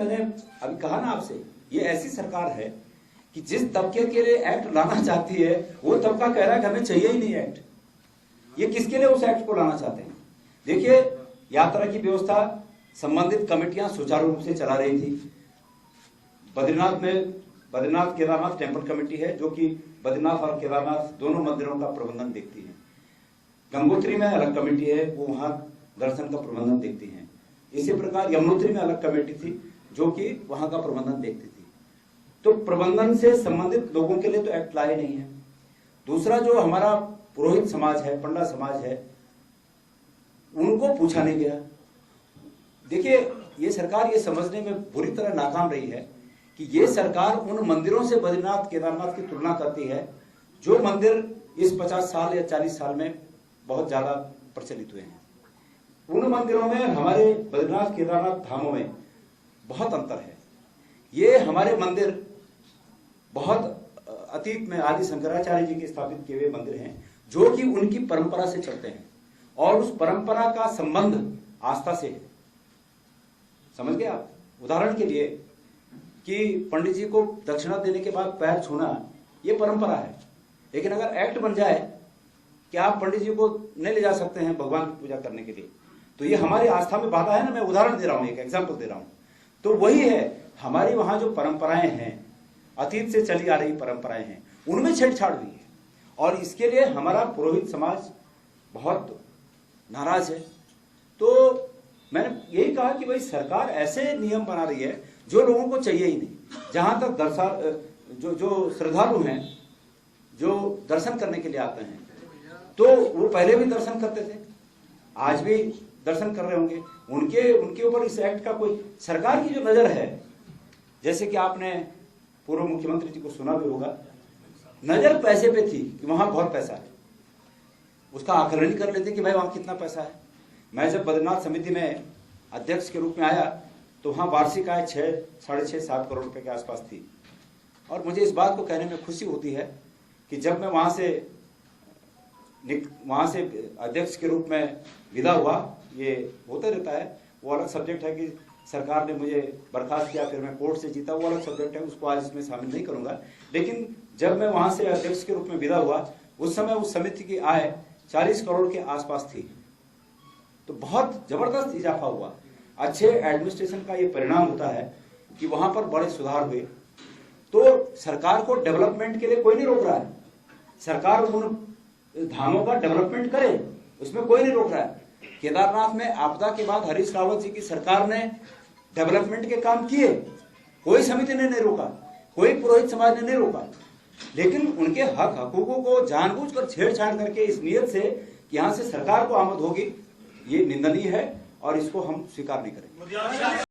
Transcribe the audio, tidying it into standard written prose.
मैंने अभी कहा ना आपसे, ये ऐसी सरकार है कि जिस तबके के लिए एक्ट लाना चाहती है वो तबका कह रहा है कि हमें चाहिए ही नहीं एक्ट। ये किसके लिए उस एक्ट को लाना चाहते हैं? देखिए, यात्रा की व्यवस्था संबंधित कमेटियां सुचारू रूप से चला रही थी। बद्रीनाथ केदारनाथ टेम्पल कमेटी है जो कि बद्रीनाथ और केदारनाथ दोनों मंदिरों का प्रबंधन देखती है। गंगोत्री में अलग कमेटी है, वो वहां दर्शन का प्रबंधन देखती है। इसी प्रकार यमुनोत्री में अलग कमेटी थी जो कि वहां का प्रबंधन देखती थी। तो प्रबंधन से संबंधित लोगों के लिए तो एक्ट लाए नहीं है। दूसरा, जो हमारा पुरोहित समाज है, पंडा समाज है, उनको पूछा नहीं गया। देखिए, ये सरकार ये समझने में बुरी तरह नाकाम रही है कि ये सरकार उन मंदिरों से बद्रीनाथ केदारनाथ की तुलना करती है जो मंदिर इस 50 साल या 40 साल में बहुत ज्यादा प्रचलित हुए हैं। उन मंदिरों में हमारे बद्रीनाथ केदारनाथ धामों में बहुत अंतर है। ये हमारे मंदिर बहुत अतीत में आदि शंकराचार्य जी के स्थापित किए हुए मंदिर हैं जो कि उनकी परंपरा से चलते हैं और उस परंपरा का संबंध आस्था से है। समझ गए आप? उदाहरण के लिए कि पंडित जी को दक्षिणा देने के बाद पैर छूना ये परंपरा है, लेकिन अगर एक्ट बन जाए कि आप पंडित जी को नहीं ले जा सकते हैं भगवान की पूजा करने के लिए, तो ये हमारी आस्था में बाधा है ना। मैं उदाहरण दे रहा हूं, एक एग्जाम्पल दे रहा हूं। तो वही है, हमारी वहां जो परंपराएं हैं, अतीत से चली आ रही परंपराएं हैं, उनमें छेड़छाड़ हुई है और इसके लिए हमारा पुरोहित समाज बहुत नाराज है। तो मैंने यही कहा कि भाई सरकार ऐसे नियम बना रही है जो लोगों को चाहिए ही नहीं। जहां तक जो श्रद्धालु हैं, जो दर्शन करने के लिए आते हैं, तो वो पहले भी दर्शन करते थे, आज भी दर्शन कर रहे होंगे। उनके ऊपर इस एक्ट का कोई, सरकार की जो नजर है, जैसे कि आपने पूर्व मुख्यमंत्री जी को सुना भी होगा, नजर पैसे पे थी कि वहां बहुत पैसा है, उसका आकलन कर लेते कि भाई वहां कितना पैसा है। मैं जब बद्रीनाथ समिति में अध्यक्ष के रूप में आया तो वहां वार्षिक आय 6-7 करोड़ रुपए के आसपास थी। और मुझे इस बात को कहने में खुशी होती है कि जब मैं वहां से अध्यक्ष के रूप में विदा हुआ, ये होता रहता है, वो अलग सब्जेक्ट है कि सरकार ने मुझे बर्खास्त किया, फिर मैं कोर्ट से जीता, वो अलग सब्जेक्ट है, उसको आज इसमें शामिल नहीं करूंगा। लेकिन जब मैं वहां से अध्यक्ष के रूप में विदा हुआ, उस समय उस समिति की आय 40 करोड़ के आसपास थी। तो बहुत जबरदस्त इजाफा हुआ। अच्छे एडमिनिस्ट्रेशन का ये परिणाम होता है कि वहां पर बड़े सुधार हुए। तो सरकार को डेवलपमेंट के लिए कोई नहीं रोक रहा है, सरकार उन धामों का डेवलपमेंट करे, उसमें कोई नहीं रोक रहा है। केदारनाथ में आपदा के बाद हरीश रावत जी की सरकार ने डेवलपमेंट के काम किए, कोई समिति ने नहीं रोका, कोई पुरोहित समाज ने नहीं रोका। लेकिन उनके हक हकूकों को जानबूझकर छेड़छाड़ करके इस नियत से कि यहां से सरकार को आमद होगी, ये निंदनीय है और इसको हम स्वीकार नहीं करेंगे।